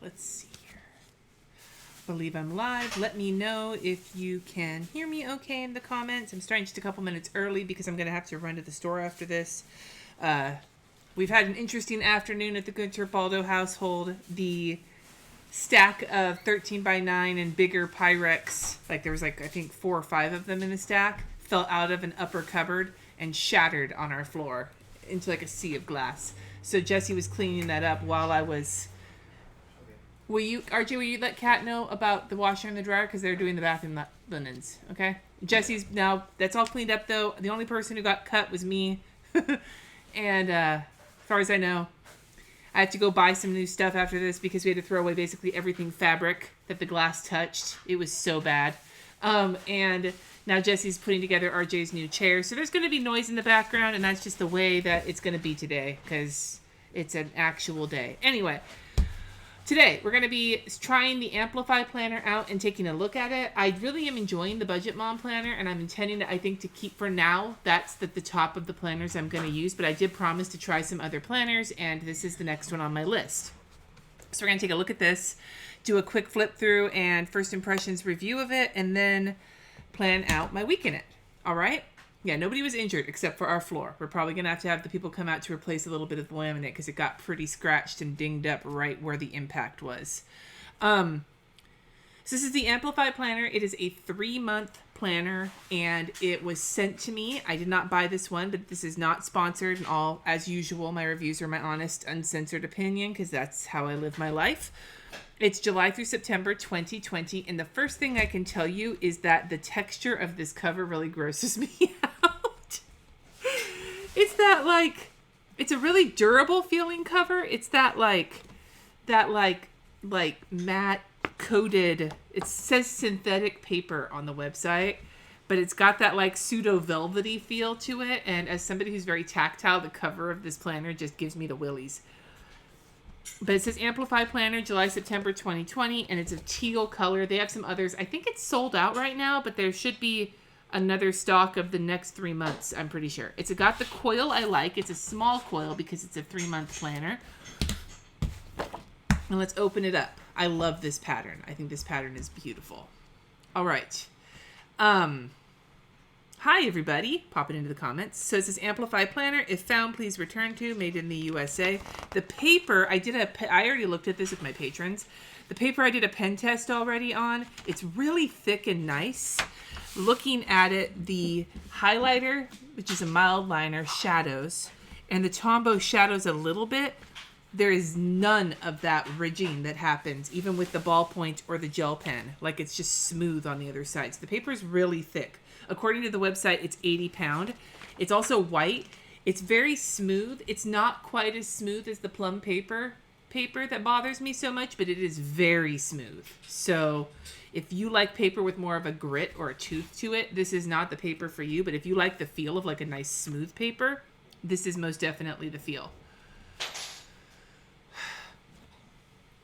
Let's see here. I believe I'm live. Let me know if you can hear me okay in the comments. I'm starting just a couple minutes early because I'm going to have to run to the store after this. We've had an interesting afternoon at the Guentert-Baldo household. The stack of 13 by 9 and bigger Pyrex, like there was I think 4 or 5 of them in the stack, fell out of an upper cupboard and shattered on our floor into a sea of glass. So Jesse was cleaning that up while I was... Will you let Kat know about the washer and the dryer? Because they're doing the bathroom linens, okay? Jesse's now, that's all cleaned up though. The only person who got cut was me. And as far as I know, I had to go buy some new stuff after this because we had to throw away basically everything fabric that the glass touched. It was so bad. And now Jesse's putting together RJ's new chair. So there's going to be noise in the background, and that's just the way that it's going to be today because it's an actual day. Anyway, today we're going to be trying the Amplify Planner out and taking a look at it. I really am enjoying the Budget Mom Planner, and I'm intending to, I think, to keep for now. That's the top of the planners I'm going to use, but I did promise to try some other planners, and this is the next one on my list. So we're going to take a look at this, do a quick flip through and first impressions review of it, and then plan out my week in it. All right? Yeah, nobody was injured except for our floor. We're probably going to have the people come out to replace a little bit of the laminate because it got pretty scratched and dinged up right where the impact was. So this is the Amplify Planner. It is a 3-month planner, and it was sent to me. I did not buy this one, but this is not sponsored. And all, as usual, my reviews are my honest, uncensored opinion because that's how I live my life. It's July through September 2020, and the first thing I can tell you is that the texture of this cover really grosses me out. It's that it's a really durable feeling cover. It's that matte coated, it says synthetic paper on the website, but it's got that pseudo velvety feel to it, and as somebody who's very tactile, the cover of this planner just gives me the willies. But it says Amplify Planner, July-September 2020, and it's a teal color. They have some others. I think it's sold out right now, but there should be another stock of the next 3 months, I'm pretty sure. It's got the coil I like. It's a small coil because it's a 3-month planner. And let's open it up. I love this pattern. I think this pattern is beautiful. All right. Hi, everybody. Pop it into the comments. So it says Amplify Planner. If found, please return to. Made in the USA. The paper, I already looked at this with my patrons. The paper I did a pen test already on. It's really thick and nice. Looking at it, the highlighter, which is a mild liner, shadows. And the Tombow shadows a little bit. There is none of that ridging that happens, even with the ballpoint or the gel pen. It's just smooth on the other side. So the paper is really thick. According to the website, it's 80 pound. It's also white. It's very smooth. It's not quite as smooth as the plum paper that bothers me so much, but it is very smooth. So if you like paper with more of a grit or a tooth to it, this is not the paper for you. But if you like the feel of a nice smooth paper, this is most definitely the feel.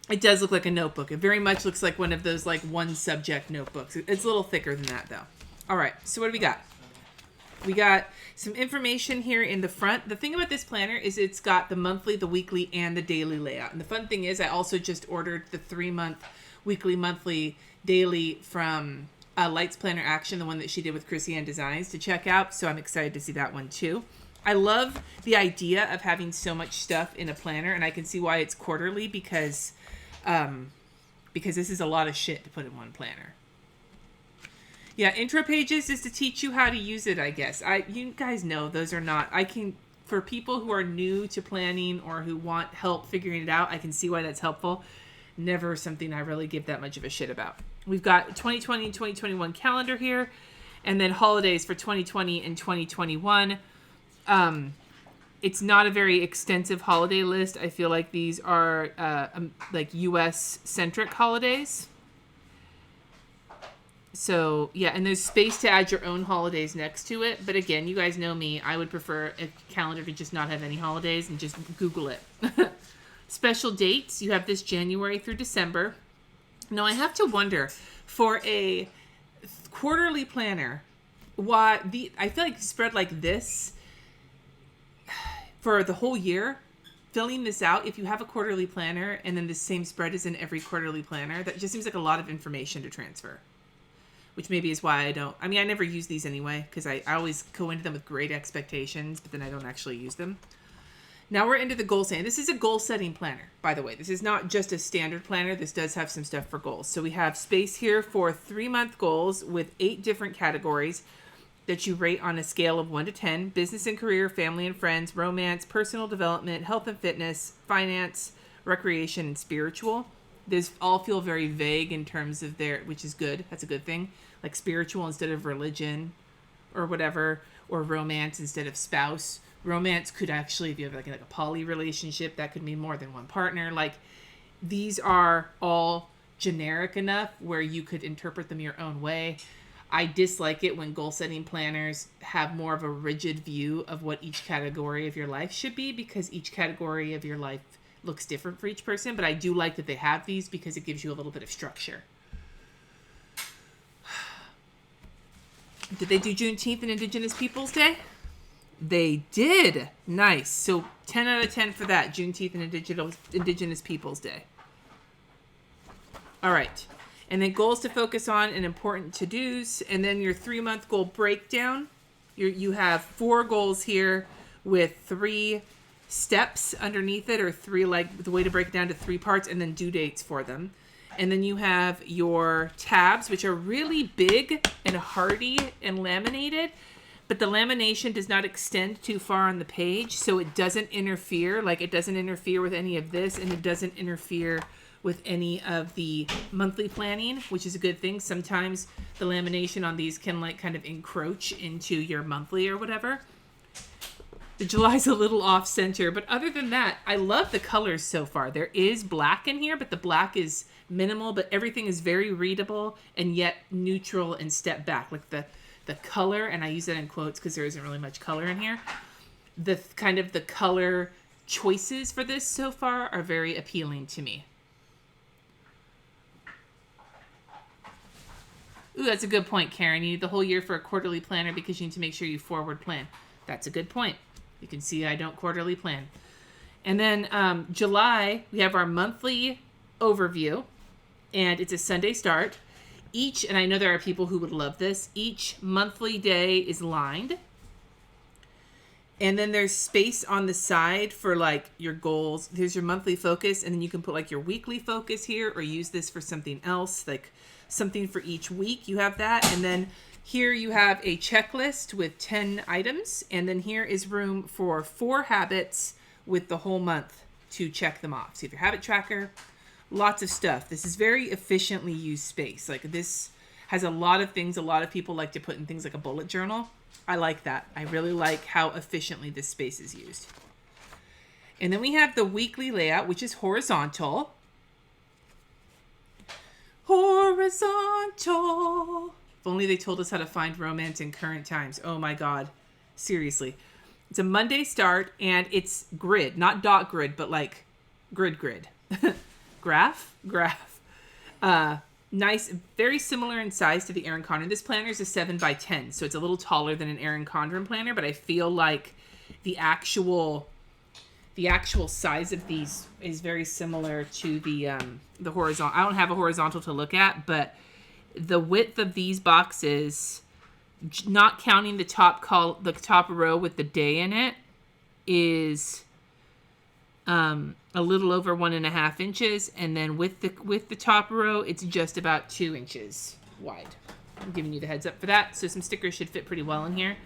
It does look like a notebook. It very much looks like one of those one subject notebooks. It's a little thicker than that though. All right, so what do we got? We got some information here in the front. The thing about this planner is it's got the monthly, the weekly, and the daily layout. And the fun thing is I also just ordered the 3-month, weekly, monthly, daily from Lights Planner Action, the one that she did with Chrissy Ann Designs to check out. So I'm excited to see that one too. I love the idea of having so much stuff in a planner, and I can see why it's quarterly because this is a lot of shit to put in one planner. Yeah, intro pages is to teach you how to use it, I guess. You guys know those are not... For people who are new to planning or who want help figuring it out, I can see why that's helpful. Never something I really give that much of a shit about. We've got 2020 and 2021 calendar here, and then holidays for 2020 and 2021. It's not a very extensive holiday list. I feel like these are US-centric holidays. So, yeah, and there's space to add your own holidays next to it. But again, you guys know me. I would prefer a calendar to just not have any holidays and just Google it. Special dates. You have this January through December. Now, I have to wonder, for a quarterly planner, I feel like spread like this for the whole year filling this out, if you have a quarterly planner and then the same spread is in every quarterly planner, that just seems like a lot of information to transfer. Which maybe is why I never use these anyway, because I always go into them with great expectations, but then I don't actually use them. Now we're into the goal setting. This is a goal setting planner, by the way. This is not just a standard planner. This does have some stuff for goals. So we have space here for 3-month goals with 8 different categories that you rate on a scale of 1 to 10. Business and career, family and friends, romance, personal development, health and fitness, finance, recreation, and spiritual. These all feel very vague in terms of which is good. That's a good thing. Like spiritual instead of religion or whatever, or romance instead of spouse. Romance could actually, if you have like a poly relationship, that could mean more than one partner. Like, these are all generic enough where you could interpret them your own way. I dislike it when goal setting planners have more of a rigid view of what each category of your life should be, because each category of your life looks different for each person. But I do like that they have these because it gives you a little bit of structure. Did they do Juneteenth and Indigenous Peoples Day? They did. Nice. So 10 out of 10 for that. Juneteenth and Indigenous Peoples Day. All right. And then goals to focus on and important to-dos. And then your 3-month goal breakdown. You have 4 goals here with 3 steps underneath it, or 3, like the way to break it down to 3 parts, and then due dates for them. And then you have your tabs, which are really big and hardy and laminated, but the lamination does not extend too far on the page, so it doesn't interfere. Like, it doesn't interfere with any of this, and it doesn't interfere with any of the monthly planning, which is a good thing. Sometimes the lamination on these can like kind of encroach into your monthly or whatever. The July's a little off center, but other than that, I love the colors so far. There is black in here, but the black is minimal, but everything is very readable and yet neutral and step back. Like the color, and I use that in quotes because there isn't really much color in here. The kind of the color choices for this so far are very appealing to me. Ooh, that's a good point, Karen. You need the whole year for a quarterly planner because you need to make sure you forward plan. That's a good point. You can see I don't quarterly plan. And then July, we have our monthly overview, and it's a Sunday start. And I know there are people who would love this, each monthly day is lined. And then there's space on the side for like your goals. There's your monthly focus, and then you can put like your weekly focus here, or use this for something else, like something for each week. You have that. And then here you have a checklist with 10 items. And then here is room for 4 habits with the whole month to check them off. So you have your habit tracker, lots of stuff. This is very efficiently used space. Like, this has a lot of things a lot of people like to put in things like a bullet journal. I like that. I really like how efficiently this space is used. And then we have the weekly layout, which is horizontal. Horizontal. If only they told us how to find romance in current times. Oh my God. Seriously. It's a Monday start, and it's grid, not dot grid, but like grid. Graph. Nice, very similar in size to the Erin Condren. This planner is a 7x10, so it's a little taller than an Erin Condren planner, but I feel like the actual size of these is very similar to the horizontal. I don't have a horizontal to look at, but the width of these boxes, not counting the top row with the day in it, is a little over 1.5 inches, and then with the top row, it's just about 2 inches wide. I'm giving you the heads up for that. So some stickers should fit pretty well in here.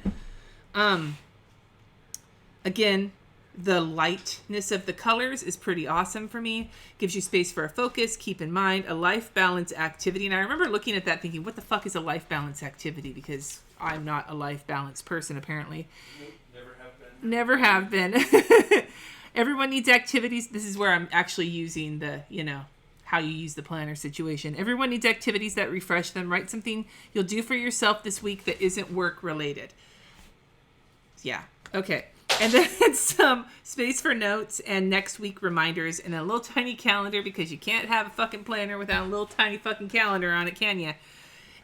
Again, the lightness of the colors is pretty awesome for me. Gives you space for a focus. Keep in mind, a life balance activity. And I remember looking at that thinking, what the fuck is a life balance activity? Because I'm not a life balance person, apparently. Nope, never have been. Everyone needs activities. This is where I'm actually using the, how you use the planner situation. Everyone needs activities that refresh them. Write something you'll do for yourself this week that isn't work related. Yeah. Okay. And then some space for notes and next week reminders, and a little tiny calendar, because you can't have a fucking planner without a little tiny fucking calendar on it, can you?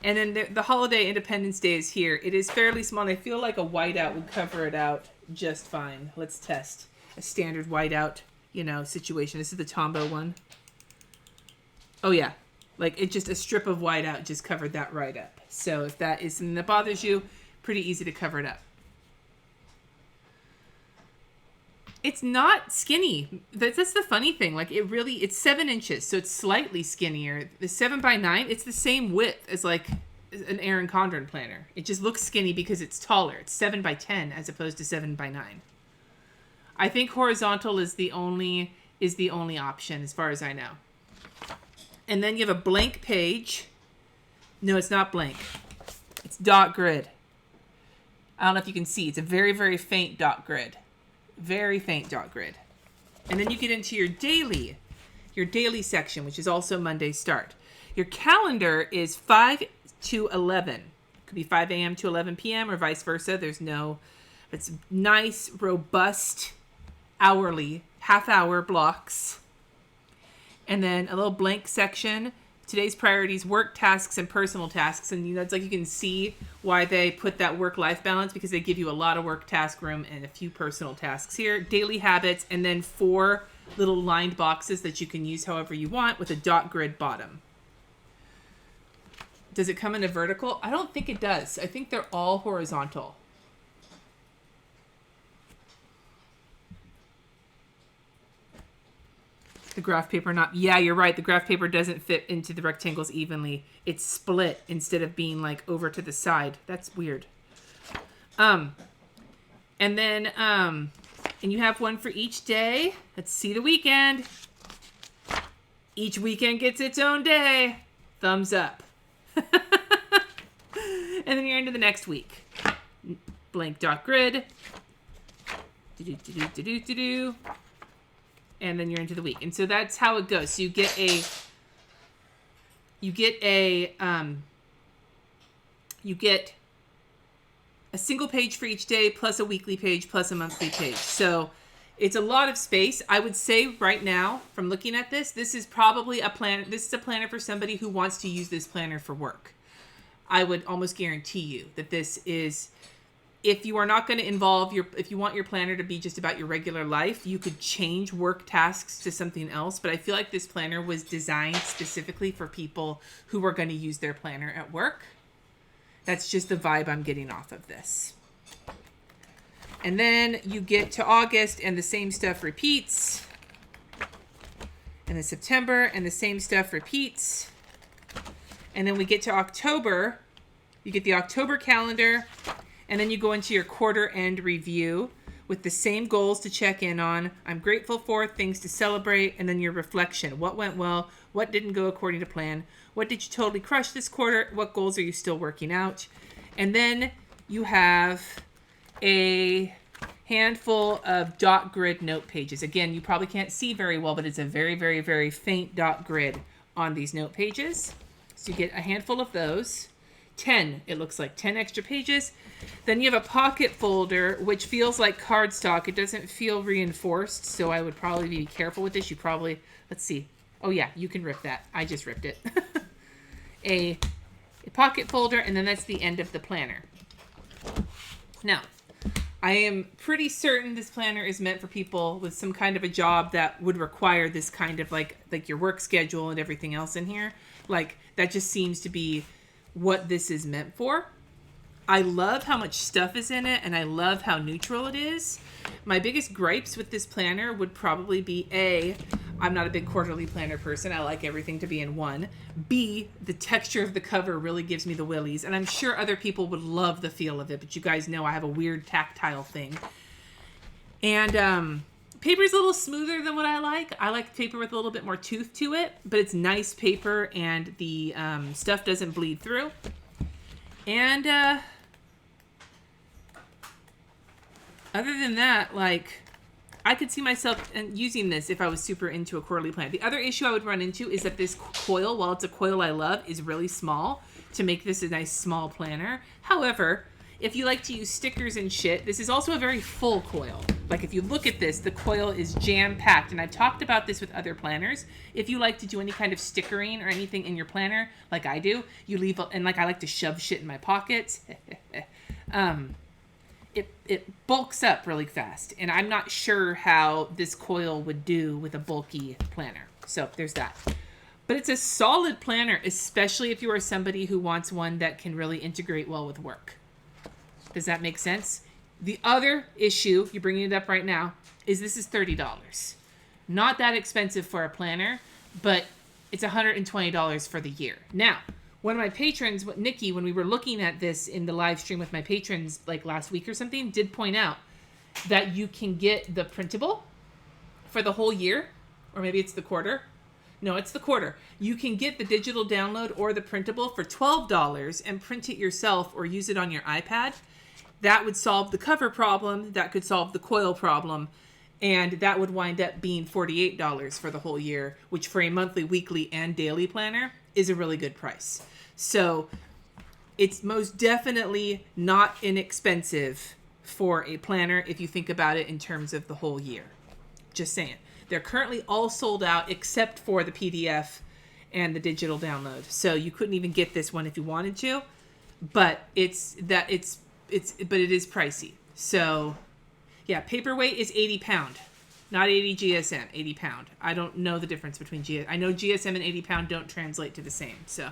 And then the holiday Independence Day is here. It is fairly small, and I feel like a whiteout would cover it out just fine. Let's test a standard whiteout. situation. This is the Tombow one. Oh yeah. Like it just a strip of white out just covered that right up. So if that is something that bothers you, pretty easy to cover it up. It's not skinny. That's the funny thing. Like it's 7 inches, so it's slightly skinnier. The 7x9, it's the same width as like an Erin Condren planner. It just looks skinny because it's taller. It's 7x10 as opposed to 7x9. I think horizontal is the only option as far as I know. And then you have a blank page. No, it's not blank. It's dot grid. I don't know if you can see. It's a very, very faint dot grid. Very faint dot grid. And then you get into your daily section, which is also Monday start. Your calendar is 5 to 11. It could be 5 a.m. to 11 p.m. or vice versa. It's nice, robust, hourly, half-hour blocks. And then a little blank section. Today's priorities, work tasks and personal tasks. And it's like you can see why they put that work-life balance, because they give you a lot of work task room and a few personal tasks here. Daily habits, and then 4 little lined boxes that you can use however you want with a dot grid bottom. Does it come in a vertical? I don't think it does. I think they're all horizontal. The graph paper yeah, you're right. The graph paper doesn't fit into the rectangles evenly. It's split instead of being like over to the side. That's weird. And then, and you have one for each day. Let's see the weekend. Each weekend gets its own day. Thumbs up. And then you're into the next week. Blank dot grid. Do-do-do-do-do-do-do. And then you're into the week. And so that's how it goes. So you get a single page for each day, plus a weekly page, plus a monthly page. So it's a lot of space. I would say right now, from looking at this is probably a planner. This is a planner for somebody who wants to use this planner for work. I would almost guarantee you that this is, if you are not going to if you want your planner to be just about your regular life, you could change work tasks to something else. But I feel like this planner was designed specifically for people who are going to use their planner at work. That's just the vibe I'm getting off of this. And then you get to August and the same stuff repeats. And then September and the same stuff repeats. And then we get to October. You get the October calendar. And then you go into your quarter end review with the same goals to check in on. I'm grateful for, things to celebrate, and then your reflection. What went well? What didn't go according to plan? What did you totally crush this quarter? What goals are you still working out? And then you have a handful of dot grid note pages. Again, you probably can't see very well, but it's a very, very, very faint dot grid on these note pages. So you get a handful of those. 10, it looks like 10 extra pages. Then you have a pocket folder, which feels like cardstock. It doesn't feel reinforced, so I would probably be careful with this. Let's see. Oh yeah, you can rip that. I just ripped it. a pocket folder, and then that's the end of the planner. Now, I am pretty certain this planner is meant for people with some kind of a job that would require this kind of like your work schedule and everything else in here. Like, that just seems to be what this is meant for. I love how much stuff is in it, and I love how neutral it is. My biggest gripes with this planner would probably be A, I'm not a big quarterly planner person. I like everything to be in one. B, the texture of the cover really gives me the willies, and I'm sure other people would love the feel of it, but you guys know I have a weird tactile thing. And paper's a little smoother than what I like. I like paper with a little bit more tooth to it, but it's nice paper, and the stuff doesn't bleed through. And other than that, like, I could see myself using this if I was super into a quarterly plan. The other issue I would run into is that this coil, while it's a coil I love, is really small to make this a nice small planner. However, if you like to use stickers and shit, this is also a very full coil. Like, if you look at this, the coil is jam-packed, and I've talked about this with other planners. If you like to do any kind of stickering or anything in your planner, like I do, you leave, and like I like to shove shit in my pockets. it bulks up really fast, and I'm not sure how this coil would do with a bulky planner. So there's that. But it's a solid planner, especially if you are somebody who wants one that can really integrate well with work. Does that make sense? The other issue, you're bringing it up right now, is this is $30. Not that expensive for a planner, but it's $120 for the year. Now, one of my patrons, Nikki, when we were looking at this in the live stream with my patrons like last week or something, did point out that you can get the printable for the whole year, or maybe it's the quarter. No, it's the quarter. You can get the digital download or the printable for $12 and print it yourself or use it on your iPad. That would solve the cover problem. That could solve the coil problem. And that would wind up being $48 for the whole year, which for a monthly, weekly, and daily planner is a really good price. So it's most definitely not inexpensive for a planner if you think about it in terms of the whole year. Just saying. They're currently all sold out except for the PDF and the digital download. So you couldn't even get this one if you wanted to, but it is pricey. So yeah, paperweight is 80 pound, not 80 GSM, 80 pound. I don't know the difference between GSM. I know GSM and 80 pound don't translate to the same. So,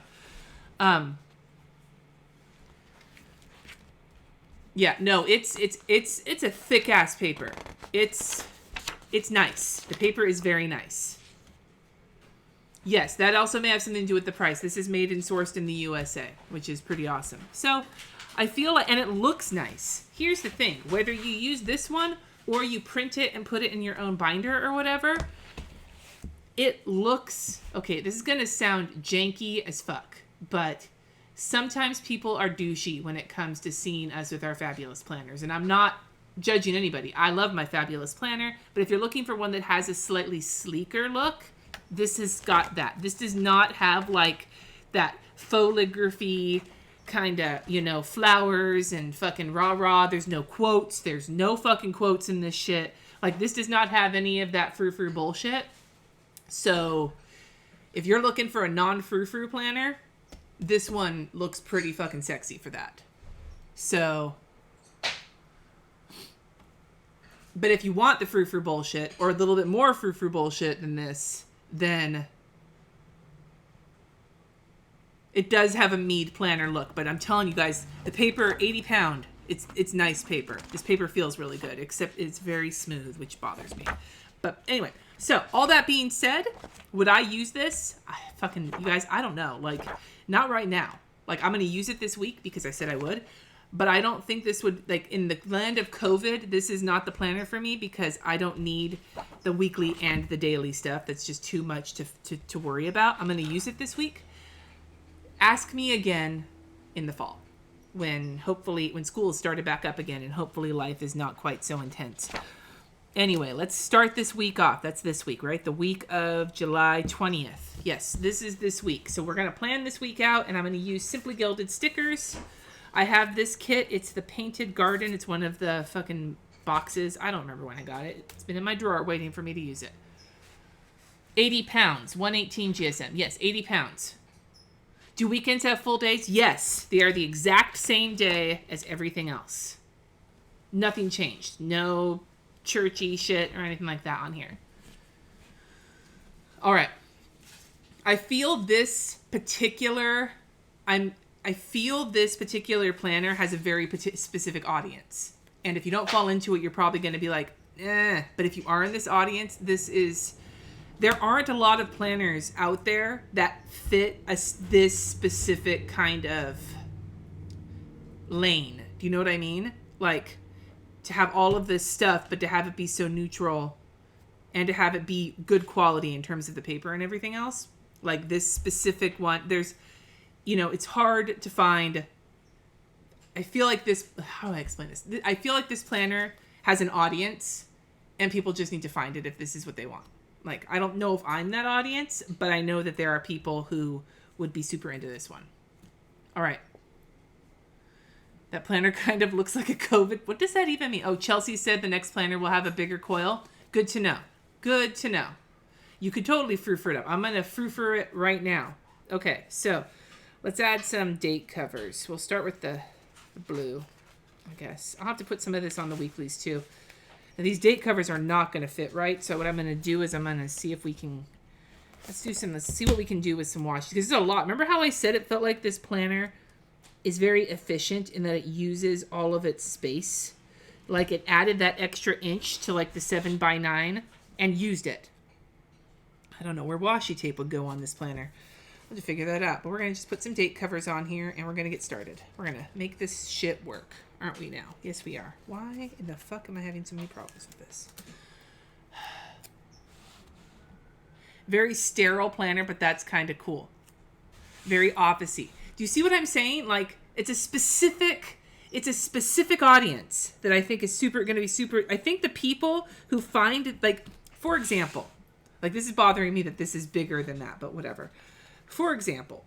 yeah, no, it's a thick ass paper. It's nice. The paper is very nice. Yes, that also may have something to do with the price. This is made and sourced in the USA, which is pretty awesome. So I feel like, and it looks nice. Here's the thing, whether you use this one or you print it and put it in your own binder or whatever, it looks, okay, this is going to sound janky as fuck, but sometimes people are douchey when it comes to seeing us with our fabulous planners. And I'm not judging anybody. I love my fabulous planner, but if you're looking for one that has a slightly sleeker look, this has got that. This does not have like that foligraphy kind of, flowers and fucking rah-rah. There's no quotes. There's no fucking quotes in this shit. Like, this does not have any of that frou-frou bullshit. So if you're looking for a non-frou-frou planner, this one looks pretty fucking sexy for that. So, but if you want the frou-frou bullshit, or a little bit more frou-frou bullshit than this, then it does have a Mead planner look. But I'm telling you guys, the paper, 80 pound, it's nice paper. This paper feels really good, except it's very smooth, which bothers me. But anyway, so all that being said, would I use this? You guys, I don't know. Like, not right now. Like, I'm going to use it this week because I said I would. But I don't think this would, like, in the land of COVID, this is not the planner for me because I don't need the weekly and the daily stuff. That's just too much to worry about. I'm going to use it this week. Ask me again in the fall when school has started back up again and hopefully life is not quite so intense. Anyway, let's start this week off. That's this week, right? The week of July 20th. Yes, this is this week. So we're going to plan this week out, and I'm going to use Simply Gilded stickers. I have this kit. It's the Painted Garden. It's one of the fucking boxes. I don't remember when I got it. It's been in my drawer waiting for me to use it. 80 pounds. 118 GSM. Yes, 80 pounds. Do weekends have full days? Yes. They are the exact same day as everything else. Nothing changed. No churchy shit or anything like that on here. All right. I feel this particular planner has a very specific audience. And if you don't fall into it, you're probably going to be like, eh. But if you are in this audience, there aren't a lot of planners out there that fit this specific kind of lane. Do you know what I mean? Like, to have all of this stuff, but to have it be so neutral and to have it be good quality in terms of the paper and everything else. Like this specific one, it's hard to find. I feel like how do I explain this? I feel like this planner has an audience and people just need to find it if this is what they want. Like, I don't know if I'm that audience, but I know that there are people who would be super into this one. All right. That planner kind of looks like a COVID. What does that even mean? Oh, Chelsea said the next planner will have a bigger coil. Good to know. Good to know. You could totally frou-frou it up. I'm going to frou-frou it right now. Okay, so let's add some date covers. We'll start with the blue. I guess. I'll have to put some of this on the weeklies too. Now, these date covers are not going to fit right, so what I'm going to do is I'm going to see if we can... Let's see what we can do with some washi. Because there's a lot. Remember how I said it felt like this planner is very efficient in that it uses all of its space? Like it added that extra inch to like the 7x9 and used it. I don't know where washi tape would go on this planner. I'll have to figure that out. But we're going to just put some date covers on here and we're going to get started. We're going to make this shit work. Aren't we now? Yes, we are. Why in the fuck am I having so many problems with this? Very sterile planner, but that's kind of cool. Very office-y. Do you see what I'm saying? Like, it's a specific audience that I think is going to be super. I think the people who find it, like, for example, like this is bothering me that this is bigger than that, but whatever. For example,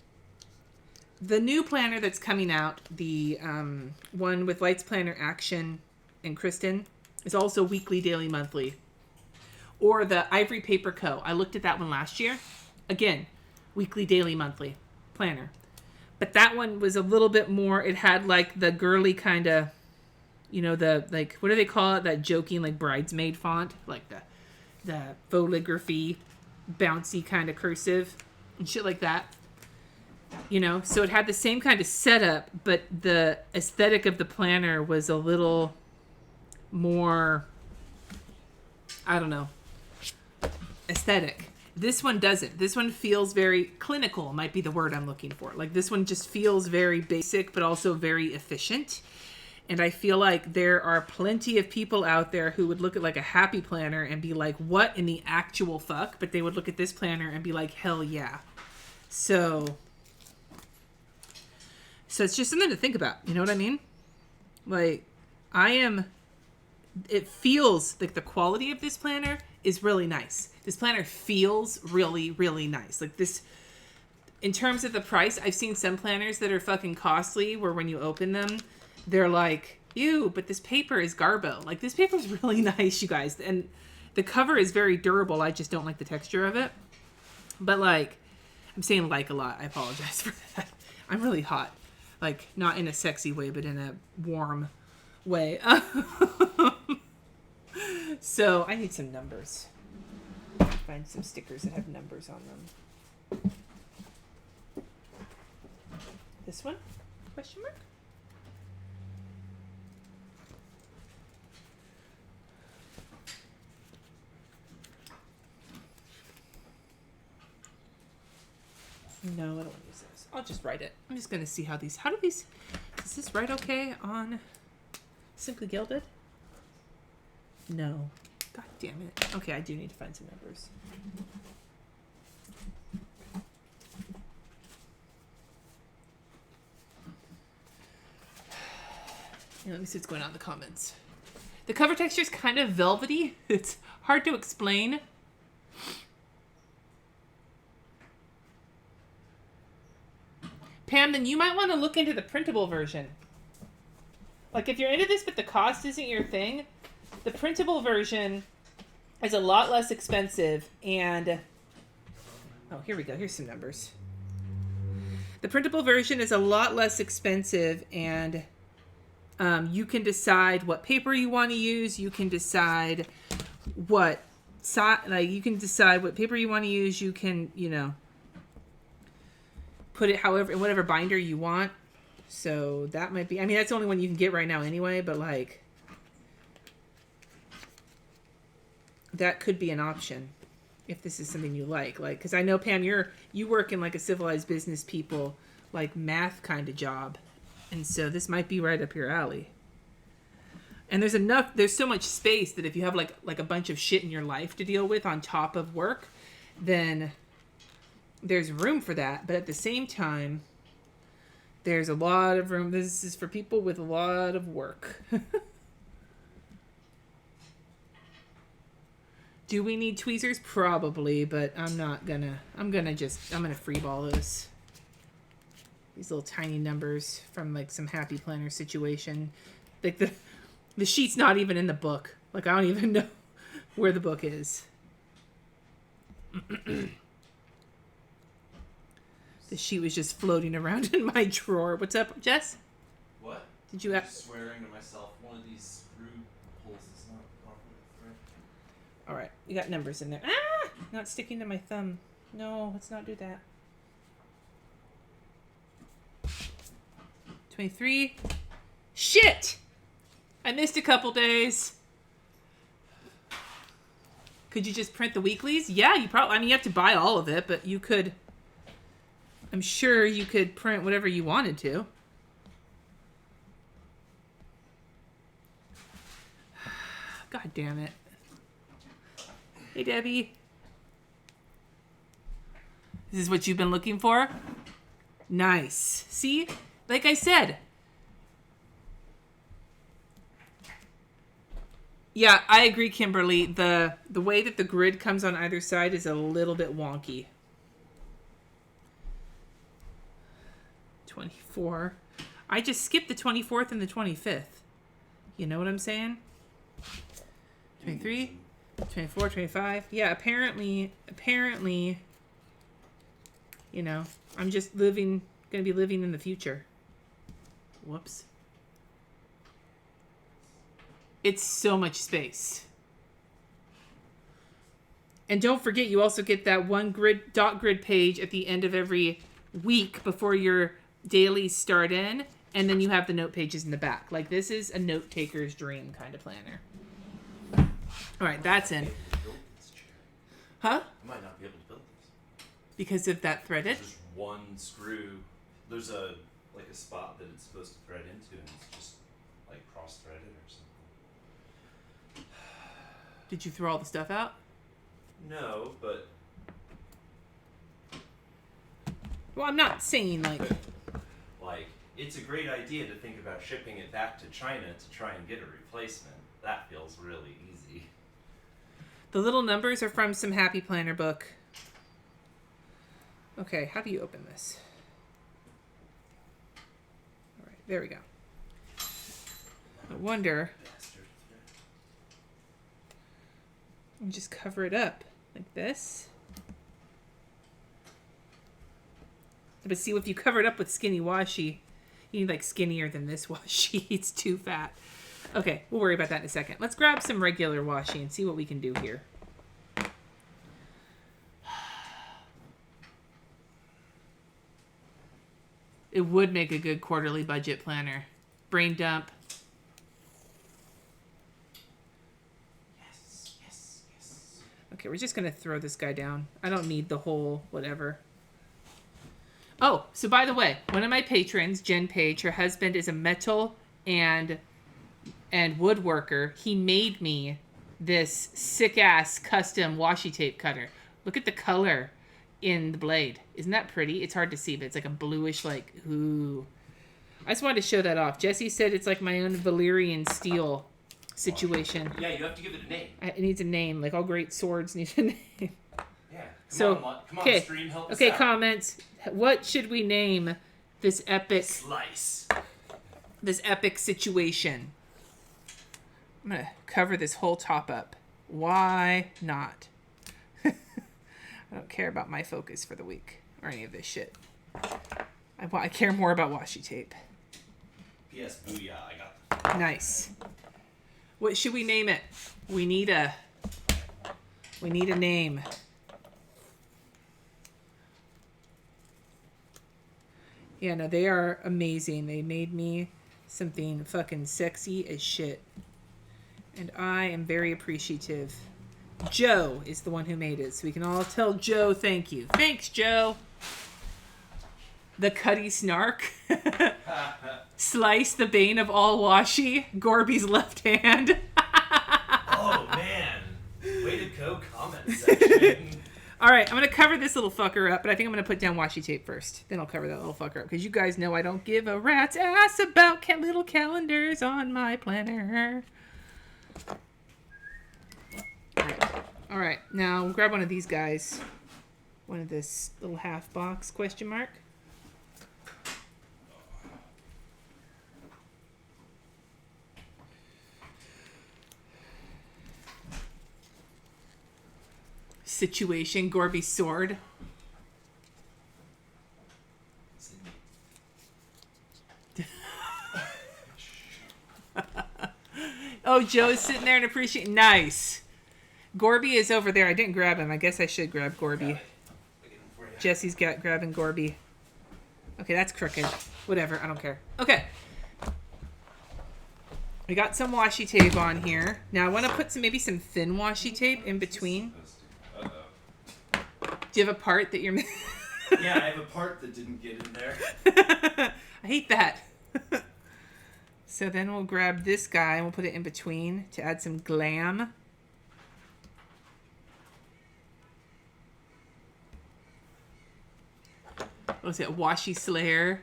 the new planner that's coming out, the one with Lights Planner Action and Kristen, is also weekly, daily, monthly. Or the Ivory Paper Co. I looked at that one last year. Again, weekly, daily, monthly planner. But that one was a little bit more, it had like the girly kind of, you know, the, like, what do they call it? That joking, like, bridesmaid font. Like the foligraphy, bouncy kind of cursive and shit like that. You know, so it had the same kind of setup, but the aesthetic of the planner was a little more, I don't know, aesthetic. This one doesn't. This one feels very clinical, might be the word I'm looking for. Like, this one just feels very basic, but also very efficient. And I feel like there are plenty of people out there who would look at like a happy planner and be like, what in the actual fuck? But they would look at this planner and be like, hell yeah. So it's just something to think about. You know what I mean? Like, it feels like the quality of this planner is really nice. This planner feels really, really nice. Like this, in terms of the price, I've seen some planners that are fucking costly where when you open them, they're like, ew, but this paper is garbo. Like, this paper is really nice, you guys. And the cover is very durable. I just don't like the texture of it. But like, I'm saying like a lot. I apologize for that. I'm really hot. Like, not in a sexy way, but in a warm way. So I need some numbers. Find some stickers that have numbers on them. This one? Question mark? No, I don't want to use this. I'll just write it. I'm just going to see how do these, is this write okay on Simply Gilded? No. God damn it. Okay, I do need to find some numbers. Let me see what's going on in the comments. The cover texture is kind of velvety. It's hard to explain. Pam, then you might want to look into the printable version. Like, if you're into this but the cost isn't your thing, the printable version is a lot less expensive and... Oh, here we go. Here's some numbers. The printable version is a lot less expensive and you can decide what paper you want to use. You can decide what paper you want to use. You can, you know, put it however in whatever binder you want. So that might be, I mean, that's the only one you can get right now anyway, but like that could be an option if this is something you like. Like, because I know, Pam, you work in like a civilized business people, like math kind of job. And so this might be right up your alley. And there's so much space that if you have like a bunch of shit in your life to deal with on top of work, then there's room for that. But at the same time, there's a lot of room. This is for people with a lot of work. Do we need tweezers? Probably, but I'm gonna freeball this. These little tiny numbers from like some happy planner situation. Like the sheet's not even in the book. Like, I don't even know where the book is. The sheet was just floating around in my drawer. What's up, Jess? What? Did you? Swearing to myself, one of these screw holes is not properly threaded. All right, you got numbers in there. Ah, not sticking to my thumb. No, let's not do that. 23. Shit! I missed a couple days. Could you just print the weeklies? Yeah, you probably. I mean, you have to buy all of it, but you could. I'm sure you could print whatever you wanted to. God damn it. Hey, Debbie. This is what you've been looking for? Nice. See? Like I said. Yeah, I agree, Kimberly. The way that the grid comes on either side is a little bit wonky. 24. I just skipped the 24th and the 25th. You know what I'm saying? 23, 24, 25. Yeah, apparently, you know, I'm just gonna be living in the future. Whoops. It's so much space. And don't forget, you also get that one dot grid page at the end of every week before your dailies start in. And then you have the note pages in the back. Like, this is a note taker's dream kind of planner. All right, that's in. Huh? I might not be able to build this. Because of that threaded? There's one screw. There's a spot that it's supposed to thread into, and it's just like cross-threaded or something. Did you throw all the stuff out? No, but... Well, I'm not saying, like... Like, it's a great idea to think about shipping it back to China to try and get a replacement. That feels really easy. The little numbers are from some Happy Planner book. Okay, how do you open this? All right, there we go. I wonder... And just cover it up like this. But see, if you cover it up with skinny washi, you need like skinnier than this washi. It's too fat. Okay, we'll worry about that in a second. Let's grab some regular washi and see what we can do here. It would make a good quarterly budget planner. Brain dump. Yes. Okay, we're just going to throw this guy down. I don't need the whole whatever. Oh, so by the way, one of my patrons, Jen Page, her husband is a metal and woodworker. He made me this sick-ass custom washi tape cutter. Look at the color in the blade. Isn't that pretty? It's hard to see, but it's like a bluish, like, ooh. I just wanted to show that off. Jesse said it's like my own Valyrian steel situation. Yeah, you have to give it a name. It needs a name. Like all great swords need a name. Yeah. Come on, stream, help us out. Comments. What should we name this epic slice? This epic situation. I'm gonna cover this whole top up. Why not? I don't care about my focus for the week or any of this shit. I care more about washi tape. P.S. Booyah, I got them. Nice. What should we name it? We need a name. Yeah, no, they are amazing. They made me something fucking sexy as shit. And I am very appreciative. Joe is the one who made it, so we can all tell Joe thank you. Thanks, Joe. The Cuddy Snark. Slice the bane of all washi. Gorby's left hand. Oh, man. Way to go, comment section. All right, I'm going to cover this little fucker up, but I think I'm going to put down washi tape first. Then I'll cover that little fucker up, because you guys know I don't give a rat's ass about little calendars on my planner. All right, now we'll grab one of these guys. One of this little half box, question mark. Situation, Gorby's sword. Oh, Joe's sitting there and appreciating. Nice. Gorby is over there. I didn't grab him. I guess I should grab Gorby. Jesse's grabbing Gorby. Okay, that's crooked. Whatever, I don't care. Okay. We got some washi tape on here. Now I want to put maybe some thin washi tape in between. Do you have a part that you're missing? Yeah, I have a part that didn't get in there. I hate that. So then we'll grab this guy and we'll put it in between to add some glam. What was it? Washi Slayer.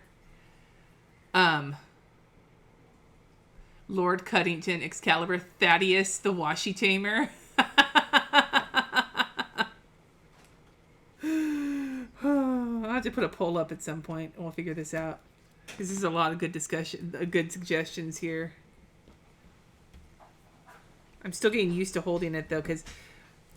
Lord Cuddington, Excalibur, Thaddeus, the Washi Tamer. I'll have to put a poll up at some point and we'll figure this out. This is a lot of good discussion, good suggestions here. I'm still getting used to holding it though, because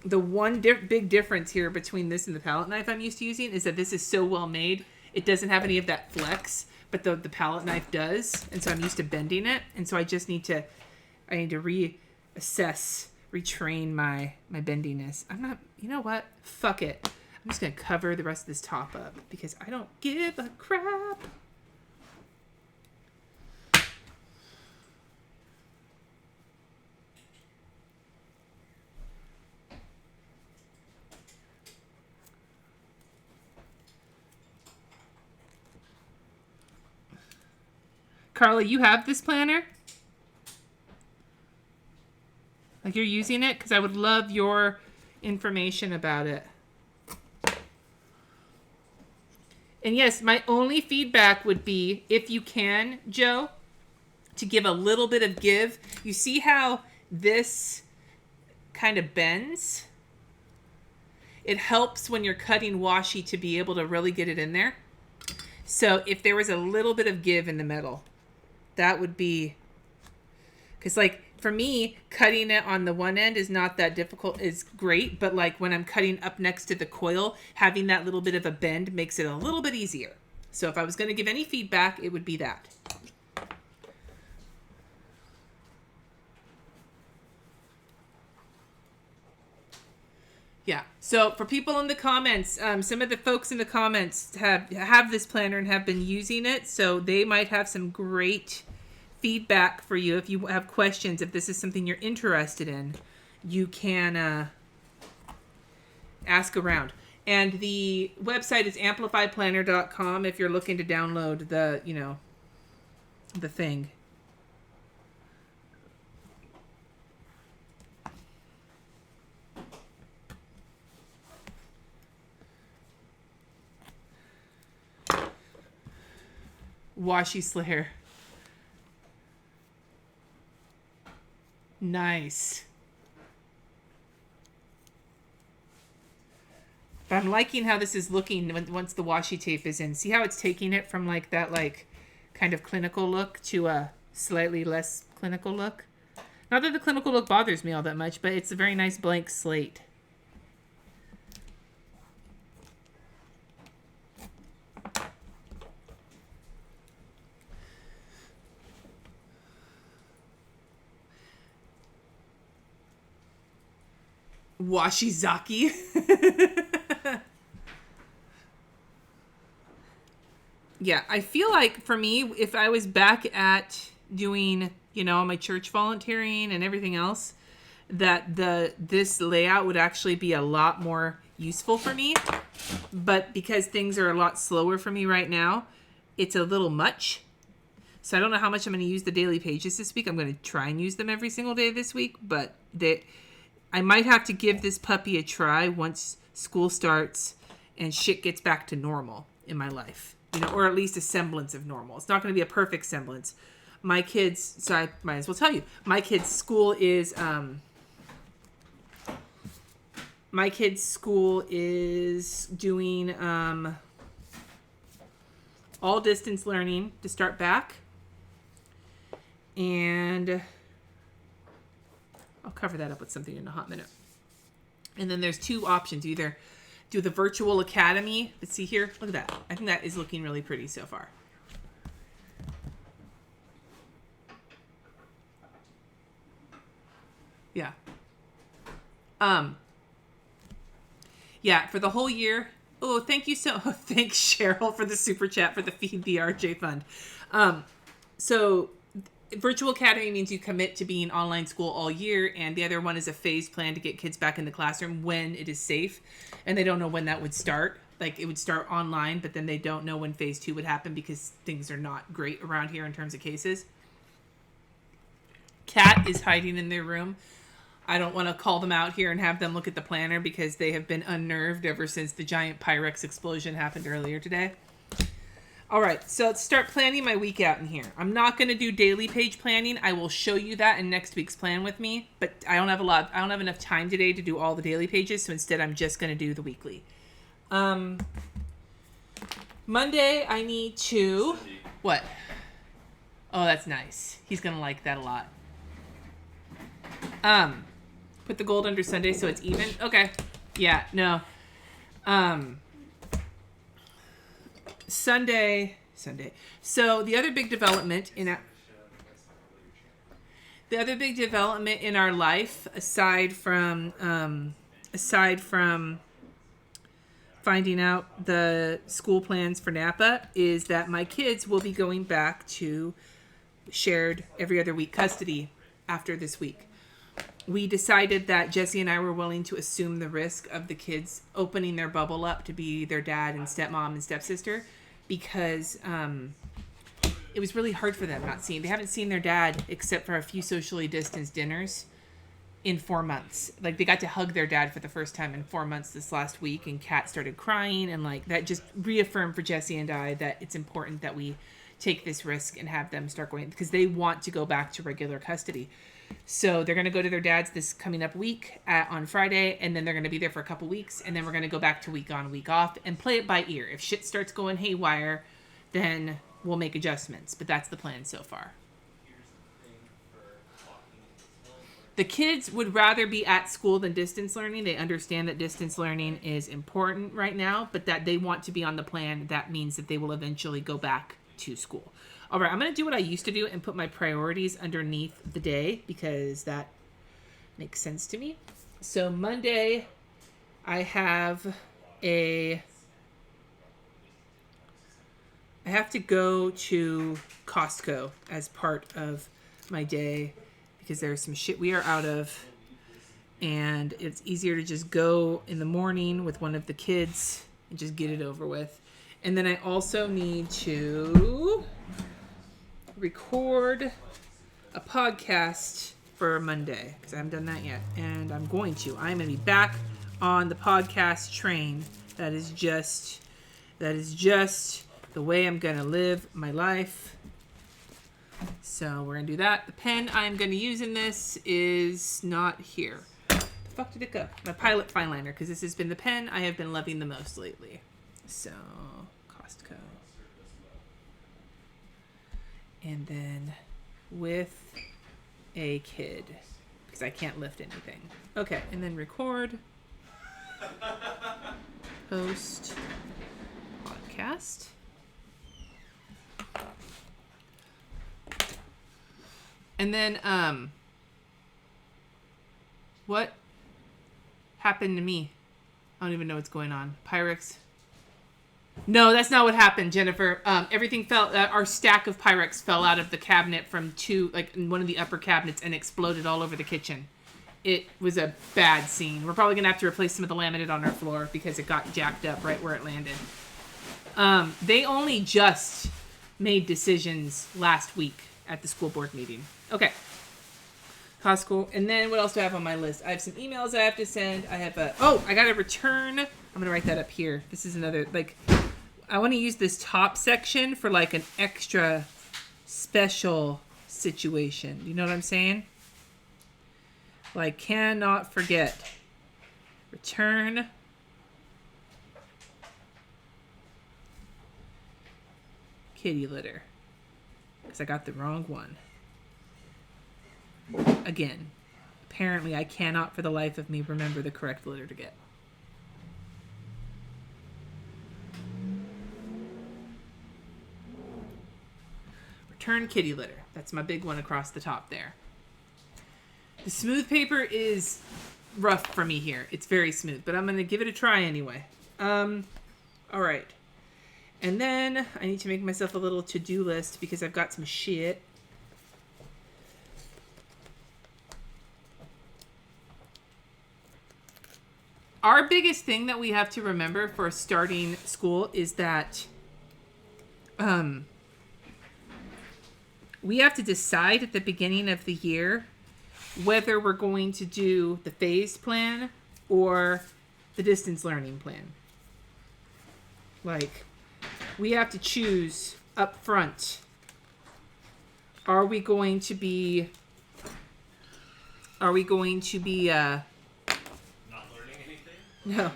the one big difference here between this and the palette knife I'm used to using is that this is so well made. It doesn't have any of that flex, but the palette knife does, and so I'm used to bending it, and so I just need to reassess, retrain my bendiness. I'm not, you know what? Fuck it. I'm just gonna cover the rest of this top up because I don't give a crap. Carla, you have this planner? Like you're using it? Because I would love your information about it. And yes, my only feedback would be, if you can, Joe, to give a little bit of give. You see how this kind of bends? It helps when you're cutting washi to be able to really get it in there. So if there was a little bit of give in the middle, that would be, because like for me, cutting it on the one end is not that difficult, is great, but like when I'm cutting up next to the coil, having that little bit of a bend makes it a little bit easier. So if I was going to give any feedback, it would be that. Yeah. So for people in the comments, some of the folks in the comments have this planner and have been using it, so they might have some great feedback for you. If you have questions, if this is something you're interested in, you can ask around. And the website is amplifyplanner.com if you're looking to download the, the thing. Washi Slayer. Nice. But I'm liking how this is looking once the washi tape is in. See how it's taking it from like that kind of clinical look to a slightly less clinical look? Not that the clinical look bothers me all that much, but it's a very nice blank slate. Washizaki. Yeah, I feel like for me, if I was back at doing, my church volunteering and everything else, that this layout would actually be a lot more useful for me. But because things are a lot slower for me right now, it's a little much. So I don't know how much I'm going to use the daily pages this week. I'm going to try and use them every single day this week, but I might have to give this puppy a try once school starts and shit gets back to normal in my life, or at least a semblance of normal. It's not going to be a perfect semblance. My kids, so I might as well tell you, my kids' school is doing all distance learning to start back, and I'll cover that up with something in a hot minute. And then there's two options. You either do the virtual academy. Let's see here. Look at that. I think that is looking really pretty so far. Yeah. Yeah, for the whole year. Oh, thank you thanks Cheryl for the super chat for the Feed the RJ fund. So Virtual Academy means you commit to being online school all year, and the other one is a phased plan to get kids back in the classroom when it is safe, and they don't know when that would start. Like, it would start online, but then they don't know when phase 2 would happen because things are not great around here in terms of cases. Kat is hiding in their room. I don't want to call them out here and have them look at the planner because they have been unnerved ever since the giant Pyrex explosion happened earlier today. All right, so let's start planning my week out in here. I'm not going to do daily page planning. I will show you that in next week's plan with me, but I don't have enough time today to do all the daily pages, so instead I'm just going to do the weekly. Monday I need to what? Oh, that's nice. He's going to like that a lot. Put the gold under Sunday so it's even. Okay. Yeah, no. Sunday. So the other big development in our life, aside from finding out the school plans for Napa, is that my kids will be going back to shared every other week custody after this week. We decided that Jesse and I were willing to assume the risk of the kids opening their bubble up to be their dad and stepmom and stepsister because it was really hard for them they haven't seen their dad except for a few socially distanced dinners in 4 months. Like, they got to hug their dad for the first time in 4 months this last week, and Kat started crying, and like that just reaffirmed for Jesse and I that it's important that we take this risk and have them start going because they want to go back to regular custody. So they're going to go to their dad's this coming up week on Friday, and then they're going to be there for a couple weeks, and then we're going to go back to week on, week off, and play it by ear. If shit starts going haywire, then we'll make adjustments, but that's the plan so far. The kids would rather be at school than distance learning. They understand that distance learning is important right now, but that they want to be on the plan. That means that they will eventually go back to school. All right, I'm going to do what I used to do and put my priorities underneath the day because that makes sense to me. So Monday, I have to go to Costco as part of my day because there's some shit we are out of, and it's easier to just go in the morning with one of the kids and just get it over with. And then I also need to record a podcast for Monday because I haven't done that yet, and I'm going to be back on the podcast train. That is just the way I'm gonna live my life. So we're gonna do that. The pen I'm gonna use in this is not here. The fuck did it go? My Pilot fine liner, because this has been the pen I have been loving the most lately. So Costco. And then with a kid, because I can't lift anything. Okay, and then record, post, podcast. And then, what happened to me? I don't even know what's going on. Pyrex. No, that's not what happened, Jennifer. Everything our stack of Pyrex fell out of the cabinet from in one of the upper cabinets and exploded all over the kitchen. It was a bad scene. We're probably going to have to replace some of the laminate on our floor because it got jacked up right where it landed. They only just made decisions last week at the school board meeting. Okay. Costco. And then what else do I have on my list? I have some emails I have to send. I got to return. I'm going to write that up here. This is another, I want to use this top section for an extra special situation. You know what I'm saying? Cannot forget. Return. Kitty litter. Because I got the wrong one. Again. Apparently I cannot for the life of me remember the correct litter to get. Return kitty litter. That's my big one across the top there. The smooth paper is rough for me here. It's very smooth, but I'm going to give it a try anyway. All right. And then I need to make myself a little to-do list because I've got some shit. Our biggest thing that we have to remember for starting school is that we have to decide at the beginning of the year whether we're going to do the phased plan or the distance learning plan. Like, we have to choose up front. Are we going to be Not learning anything?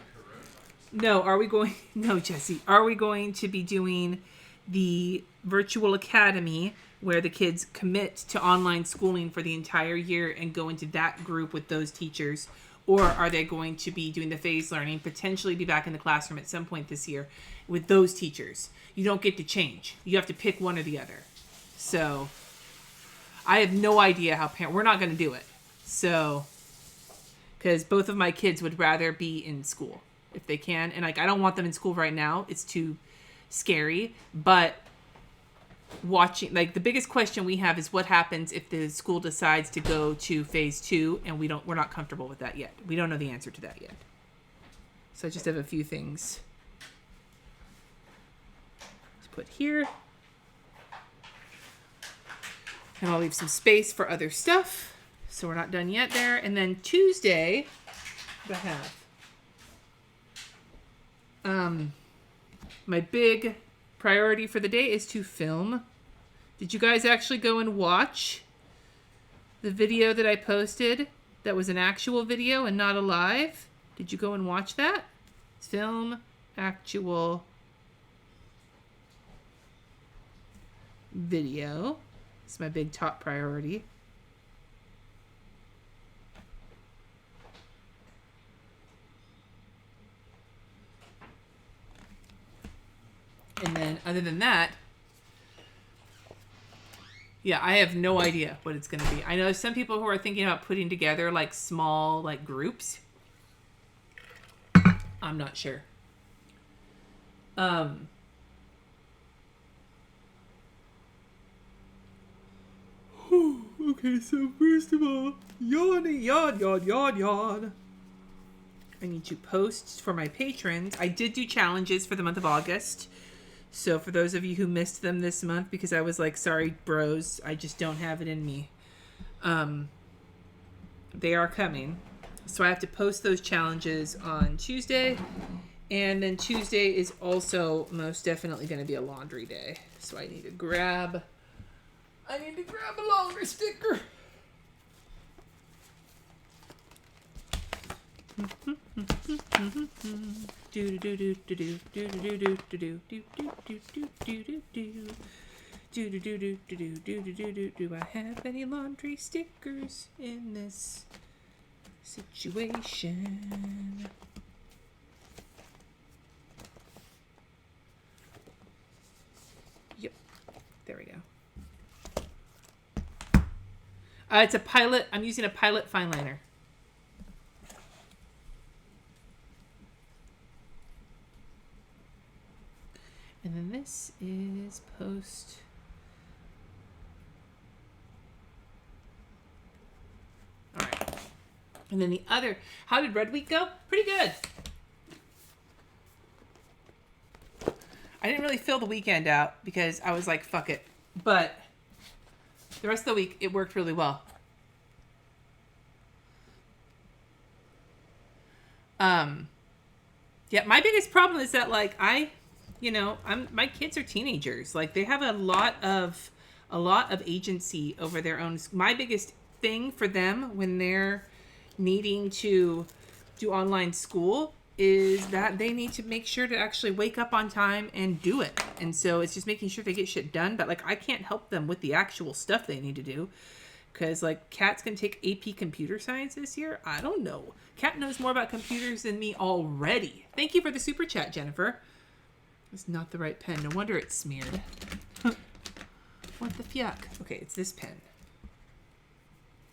No, are we going... No, Jesse. Are we going to be doing the virtual academy where the kids commit to online schooling for the entire year and go into that group with those teachers? Or are they going to be doing the phased learning, potentially be back in the classroom at some point this year with those teachers? You don't get to change. You have to pick one or the other. So, I have no idea how we're not going to do it. So, because both of my kids would rather be in school if they can. And, like, I don't want them in school right now. It's too scary. But watching, like, the biggest question we have is what happens if the school decides to go to phase 2 and we're not comfortable with that yet. We don't know the answer to that yet. So I just have a few things to put here. And I'll leave some space for other stuff. So we're not done yet there. And then Tuesday, what do I have? My big priority for the day is to film. Did you guys actually go and watch the video that I posted that was an actual video and not a live? Did you go and watch that? Film actual video. It's my big top priority. And then, other than that, yeah, I have no idea what it's going to be. I know some people who are thinking about putting together, like, small, like, groups. I'm not sure. Okay, so first of all, yawn. I need to post for my patrons. I did do challenges for the month of August. So for those of you who missed them this month, because I was like, sorry, bros, I just don't have it in me. They are coming. So I have to post those challenges on Tuesday. And then Tuesday is also most definitely going to be a laundry day. So I need to grab a laundry sticker. Do I have any laundry stickers in this situation? Yep, there we go. It's a Pilot. I'm using a Pilot fine liner. And then this is post. All right. And then the other, how did Red Week go? Pretty good. I didn't really fill the weekend out because I was like, fuck it. But the rest of the week, it worked really well. Yeah, my biggest problem is that, like, my kids are teenagers. Like, they have a lot of agency over their own. My biggest thing for them when they're needing to do online school is that they need to make sure to actually wake up on time and do it. And so it's just making sure they get shit done. But, like, I can't help them with the actual stuff they need to do. Because, like, Kat's going to take AP Computer Science this year. I don't know. Kat knows more about computers than me already. Thank you for the super chat, Jennifer. It's not the right pen. No wonder it's smeared. What the fuck? Okay, it's this pen.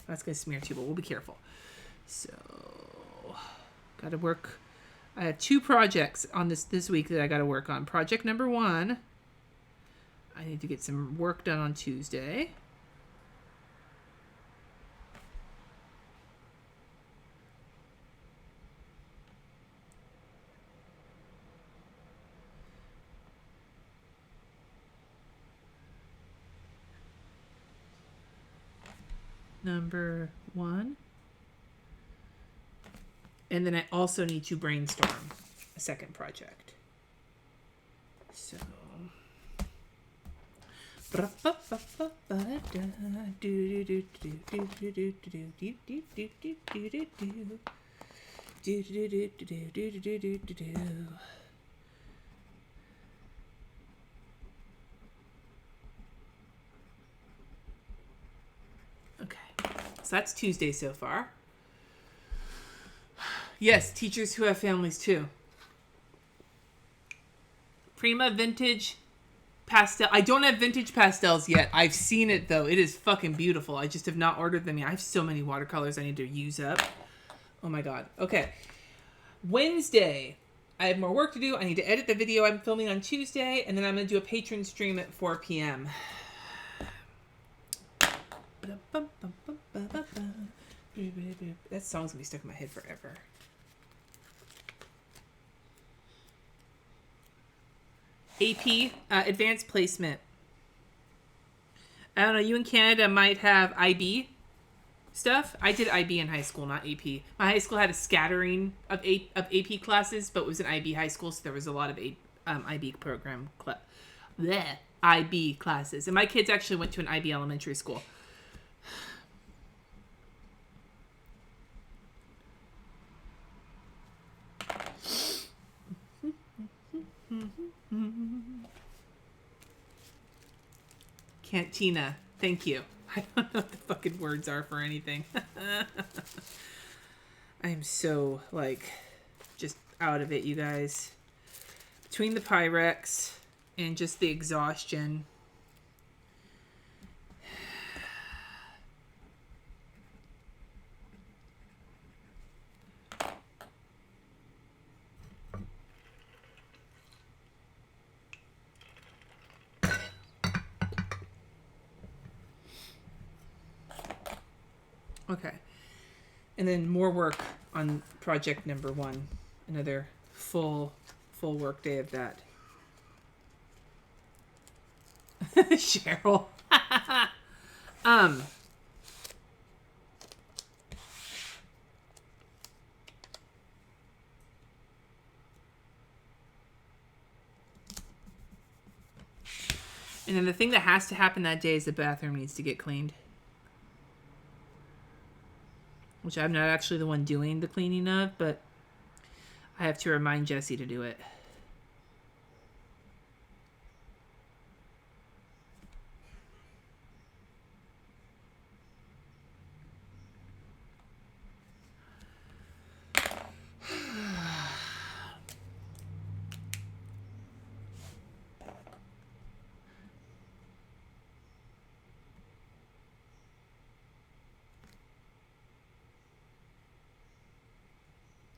That's going to smear too, but we'll be careful. So, got to work. I have 2 projects on this week that I got to work on. Project number 1, I need to get some work done on Tuesday. Number 1. And then I also need to brainstorm a second project. So. Okay, so that's Tuesday so far. Yes, teachers who have families too. Prima vintage pastel. I don't have vintage pastels yet. I've seen it though. It is fucking beautiful. I just have not ordered them yet. I have so many watercolors I need to use up. Oh my god. Okay. Wednesday, I have more work to do. I need to edit the video I'm filming on Tuesday, and then I'm going to do a patron stream at 4 p.m. That song's going to be stuck in my head forever. AP, advanced placement. I don't know, you in Canada might have IB stuff. I did IB in high school, not AP. My high school had a scattering of AP classes, but it was an IB high school, so there was a lot of IB program IB classes. And my kids actually went to an IB elementary school. Cantina. Thank you. I don't know what the fucking words are for anything. I'm so, just out of it, you guys. Between the Pyrex and just the exhaustion. Okay. And then more work on project number 1. Another full work day of that. Cheryl. And then the thing that has to happen that day is the bathroom needs to get cleaned. Which I'm not actually the one doing the cleaning of, but I have to remind Jessie to do it.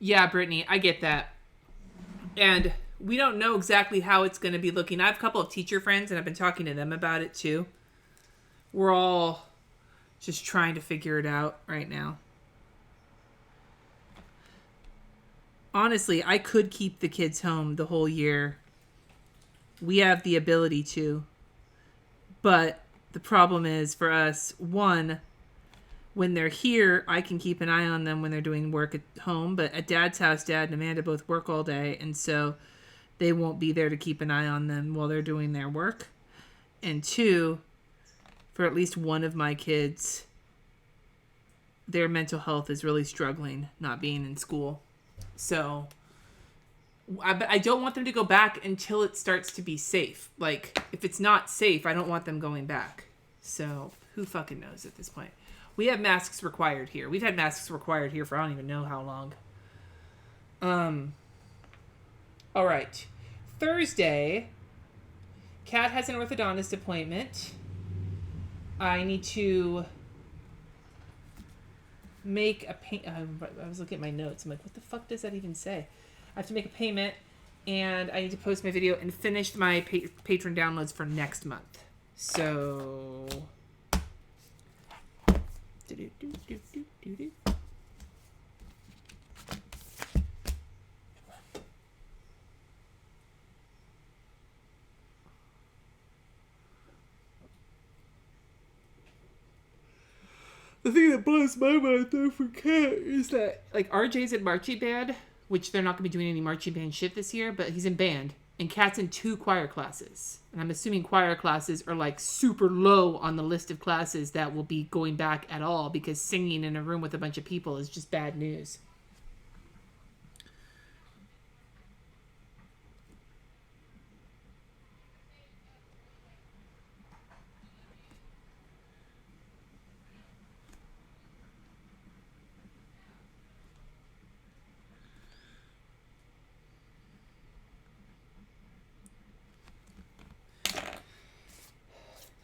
Yeah, Brittany, I get that. And we don't know exactly how it's going to be looking. I have a couple of teacher friends, and I've been talking to them about it, too. We're all just trying to figure it out right now. Honestly, I could keep the kids home the whole year. We have the ability to. But the problem is, for us, one, when they're here, I can keep an eye on them when they're doing work at home. But at Dad's house, Dad and Amanda both work all day. And so they won't be there to keep an eye on them while they're doing their work. And 2, for at least one of my kids, their mental health is really struggling not being in school. So I don't want them to go back until it starts to be safe. If it's not safe, I don't want them going back. So who fucking knows at this point? We have masks required here. We've had masks required here for I don't even know how long. All right. Thursday, Kat has an orthodontist appointment. I need to make a pay. I was looking at my notes. I'm like, what the fuck does that even say? I have to make a payment, and I need to post my video and finish my patron downloads for next month. So. The thing that blows my mind though for Kat is that like RJ's in marching band, which they're not going to be doing any marching band shit this year, but he's in band, and Kat's in 2 choir classes. And I'm assuming choir classes are like super low on the list of classes that will be going back at all, because singing in a room with a bunch of people is just bad news.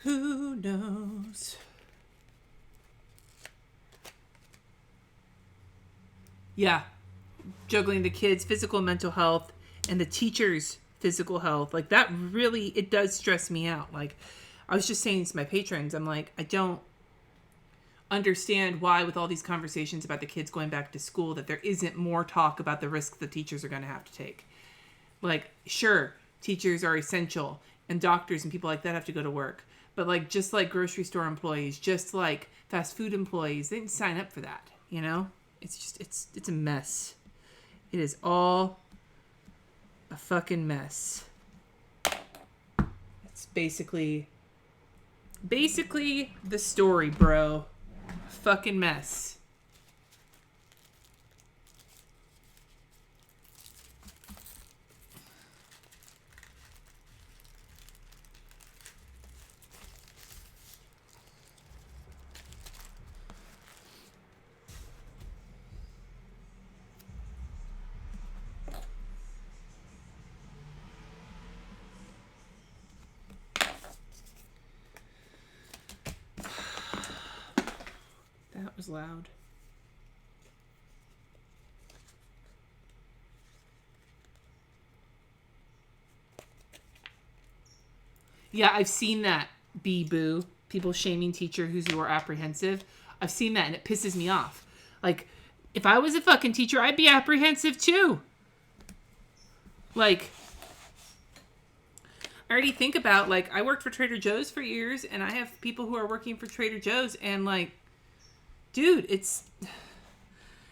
Who knows? Yeah. Juggling the kids' physical and mental health and the teachers' physical health. Like, that really, it does stress me out. Like, I was just saying to my patrons, I'm like, I don't understand why with all these conversations about the kids going back to school that there isn't more talk about the risks the teachers are going to have to take. Like, sure, teachers are essential and doctors and people like that have to go to work. But like, just like grocery store employees, just like fast food employees, they didn't sign up for that, you know? It's just, it's a mess. It is all a fucking mess. It's basically the story, bro. Fucking mess. That was loud. Yeah, I've seen that, boo. People shaming teachers who are apprehensive. I've seen that and it pisses me off. Like, if I was a fucking teacher, I'd be apprehensive too. Like, I already think about, like, I worked for Trader Joe's for years, and I have people who are working for Trader Joe's, and, like, dude, it's,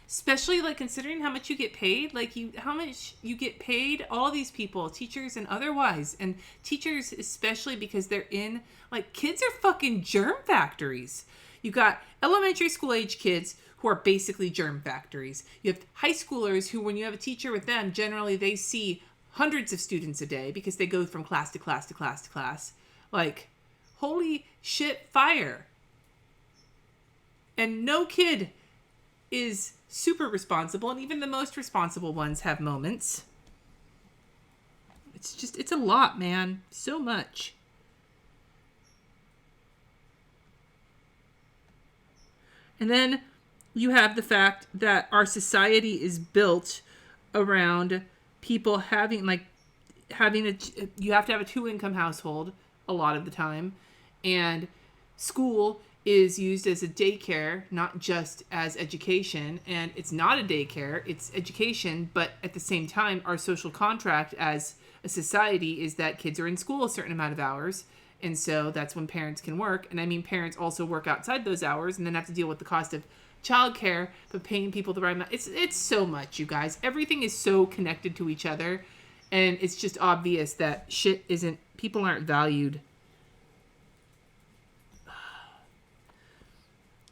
especially, like, considering how much you get paid, like, how much you get paid, all these people, teachers and otherwise, and teachers especially because they're in, like, kids are fucking germ factories. You got elementary school age kids who are basically germ factories. You have high schoolers who, when you have a teacher with them, generally they see hundreds of students a day because they go from class to class to class to class. Like, holy shit, fire. And no kid is super responsible, and even the most responsible ones have moments. It's just, it's a lot, man. So much. And then you have the fact that our society is built around people having, like, you have to have a 2-income household a lot of the time, and school is used as a daycare, not just as education. And it's not a daycare, it's education, but at the same time, our social contract as a society is that kids are in school a certain amount of hours, and so that's when parents can work. And I mean, parents also work outside those hours and then have to deal with the cost of childcare, but paying people the right amount. It's so much, you guys. Everything is so connected to each other, and it's just obvious that people aren't valued.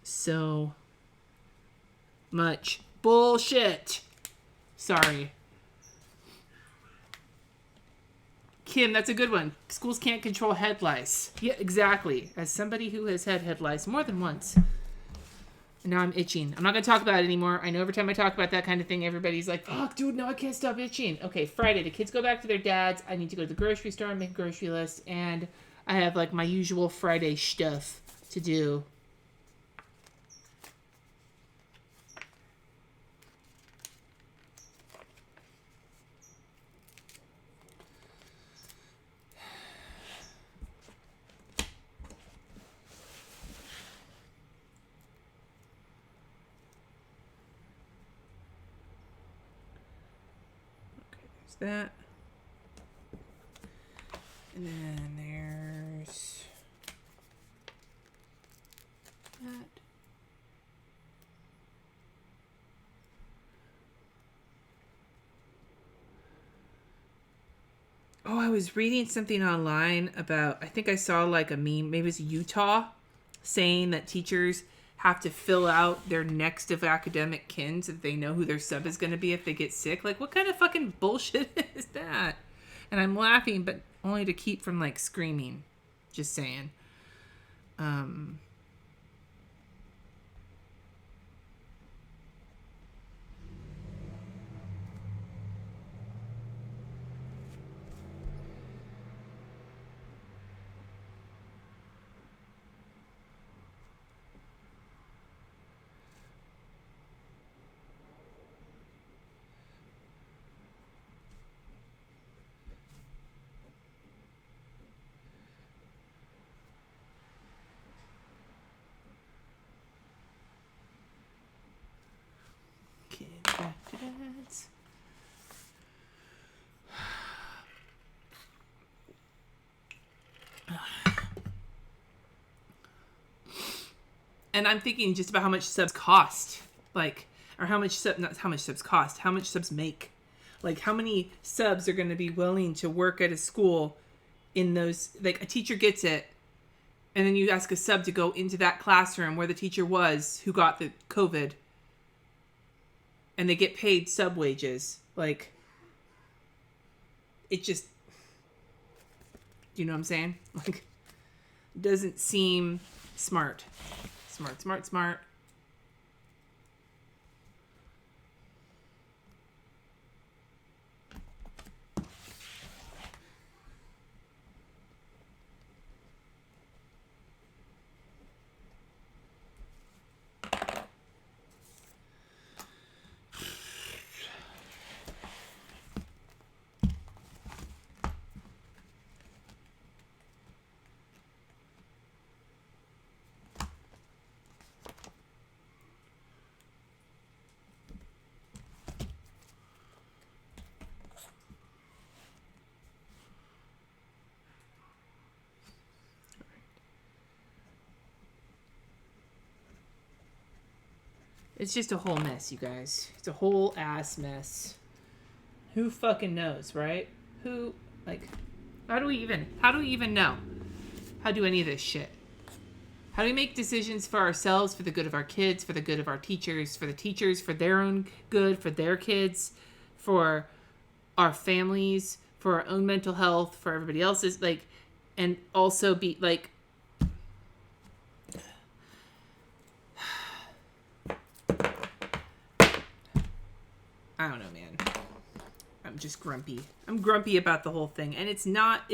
So much bullshit. Sorry. Kim, that's a good one. Schools can't control head lice. Yeah, exactly. As somebody who has had head lice more than once. And now I'm itching. I'm not going to talk about it anymore. I know every time I talk about that kind of thing, everybody's like, fuck, dude, no, I can't stop itching. Okay, Friday, the kids go back to their dads. I need to go to the grocery store and make a grocery list. And I have, like, my usual Friday stuff to do. that. And then there's that. Oh, I was reading something online about, I think I saw like a meme, maybe it's Utah, saying that teachers have to fill out their next of academic kin so that they know who their sub is going to be if they get sick. Like, what kind of fucking bullshit is that? And I'm laughing, but only to keep from like screaming. Just saying. Okay, back to that. And I'm thinking just about how much subs cost. Like, or how much not how much subs cost, how much subs make. Like, how many subs are going to be willing to work at a school in those, like, a teacher gets it, and then you ask a sub to go into that classroom where the teacher was who got the COVID, and they get paid sub wages. Like, it just, you know what I'm saying? Like, doesn't seem smart. Smart. It's just a whole mess, you guys. It's a whole ass mess. Who fucking knows, right? Who, like, how do we even know how to do any of this shit? How do we make decisions for ourselves, for the good of our kids, for the good of our teachers, for the teachers, for their own good, for their kids, for our families, for our own mental health, for everybody else's, like, and also be, like, I don't know, man. I'm just grumpy. I'm grumpy about the whole thing. And it's not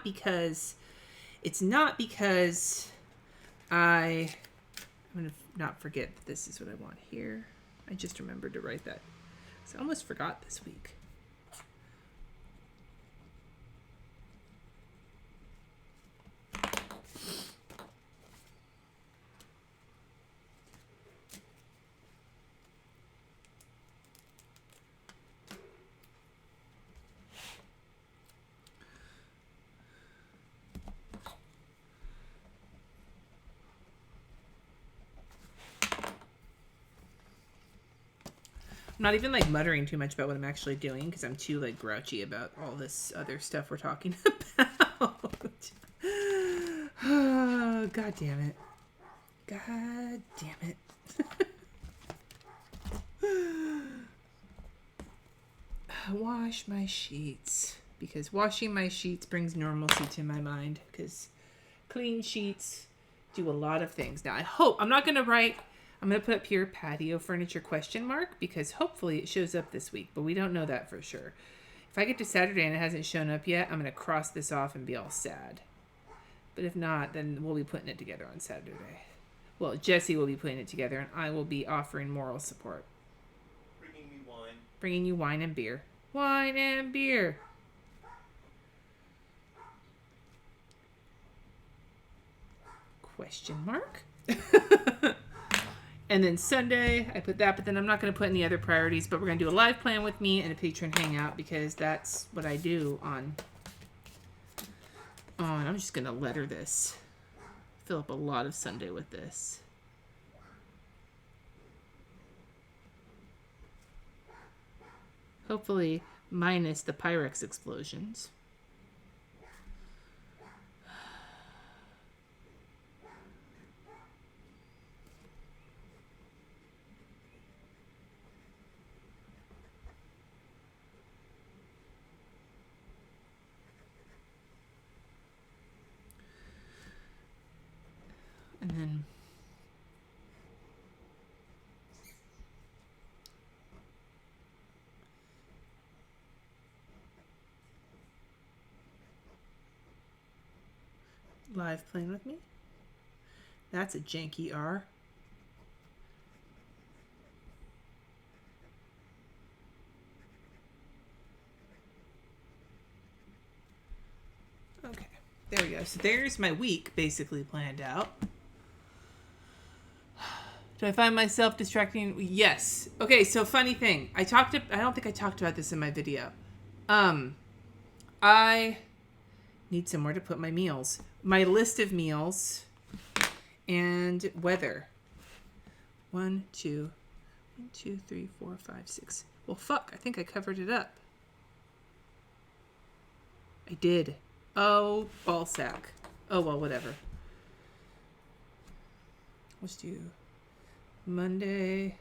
because I'm going to not forget that this is what I want here. I just remembered to write that. So I almost forgot this week. I'm not even like muttering too much about what I'm actually doing because I'm too like grouchy about all this other stuff we're talking about. Oh, God damn it. God damn it. Wash my sheets. Because washing my sheets brings normalcy to my mind. Because clean sheets do a lot of things. Now, I'm going to put up here patio furniture ? Because hopefully it shows up this week. But we don't know that for sure. If I get to Saturday and it hasn't shown up yet, I'm going to cross this off and be all sad. But if not, then we'll be putting it together on Saturday. Well, Jesse will be putting it together, and I will be offering moral support. Bringing me wine. Bringing you wine and beer. Wine and beer. ? And then Sunday, I put that, but then I'm not going to put any other priorities, but we're going to do a live plan with me and a patron hangout because that's what I do on I'm just going to letter this. Fill up a lot of Sunday with this. Hopefully minus the Pyrex explosions. And then live playing with me. That's a janky R. Okay, there we go. So there's my week basically planned out. Do I find myself distracting? Yes. Okay, so funny thing. I don't think I talked about this in my video. I need somewhere to put my meals. My list of meals and weather. 1, 2, 3, 4, 5, 6. Well, fuck. I think I covered it up. I did. Oh, ball sack. Oh, well, whatever. Let's do Monday.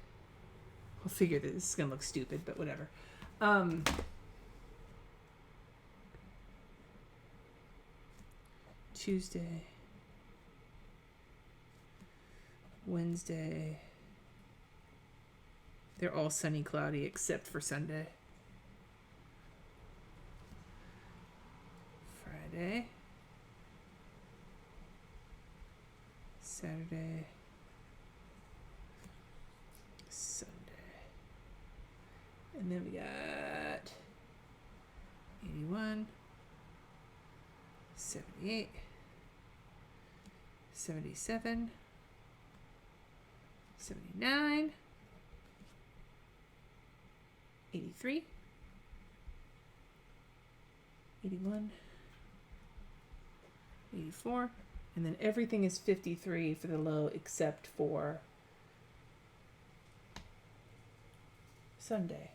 I'll figure this is going to look stupid, but whatever. Tuesday. Wednesday. They're all sunny, cloudy, except for Sunday. Friday. Saturday. Sunday. And then we got 81, 78, 77, 79, 83, 81, 84, and then everything is 53 for the low except for Sunday.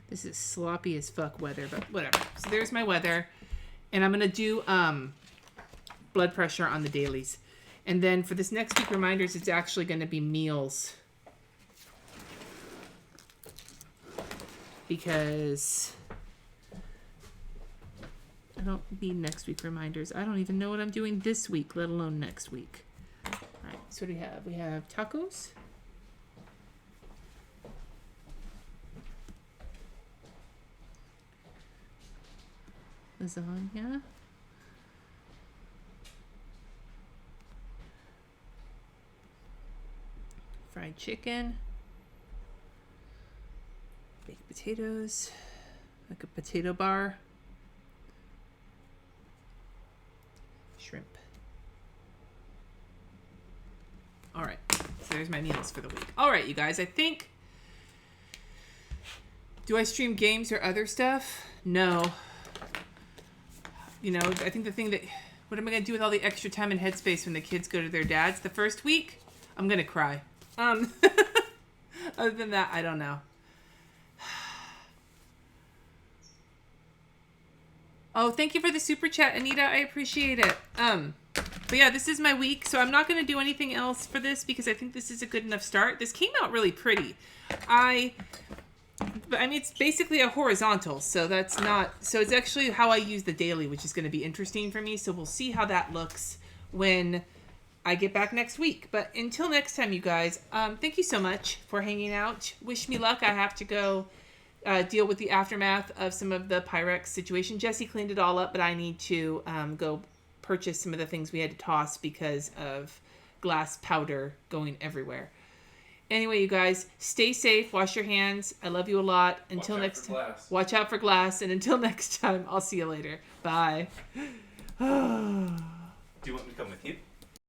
This is sloppy as fuck weather, but whatever. So there's my weather. And I'm going to do blood pressure on the dailies. And then for this next week reminders, it's actually going to be meals. Because I don't need next week reminders. I don't even know what I'm doing this week, let alone next week. All right, so what do we have? We have tacos. Lasagna. Fried chicken. Baked potatoes. Like a potato bar. Shrimp. All right. So there's my meals for the week. All right, you guys. I think... Do I stream games or other stuff? No. You know, I think the thing that... What am I going to do with all the extra time and headspace when the kids go to their dads the first week? I'm going to cry. Other than that, I don't know. Oh, thank you for the super chat, Anita. I appreciate it. But yeah, this is my week, so I'm not going to do anything else for this because I think this is a good enough start. This came out really pretty. But I mean, it's basically a horizontal, so that's not... So it's actually how I use the daily, which is going to be interesting for me. So we'll see how that looks when I get back next week. But until next time, you guys, thank you so much for hanging out. Wish me luck. I have to go deal with the aftermath of some of the Pyrex situation. Jesse cleaned it all up, but I need to go purchase some of the things we had to toss because of glass powder going everywhere. Anyway, you guys, stay safe. Wash your hands. I love you a lot. Until next time. Watch out for glass. And until next time, I'll see you later. Bye. Do you want me to come with you?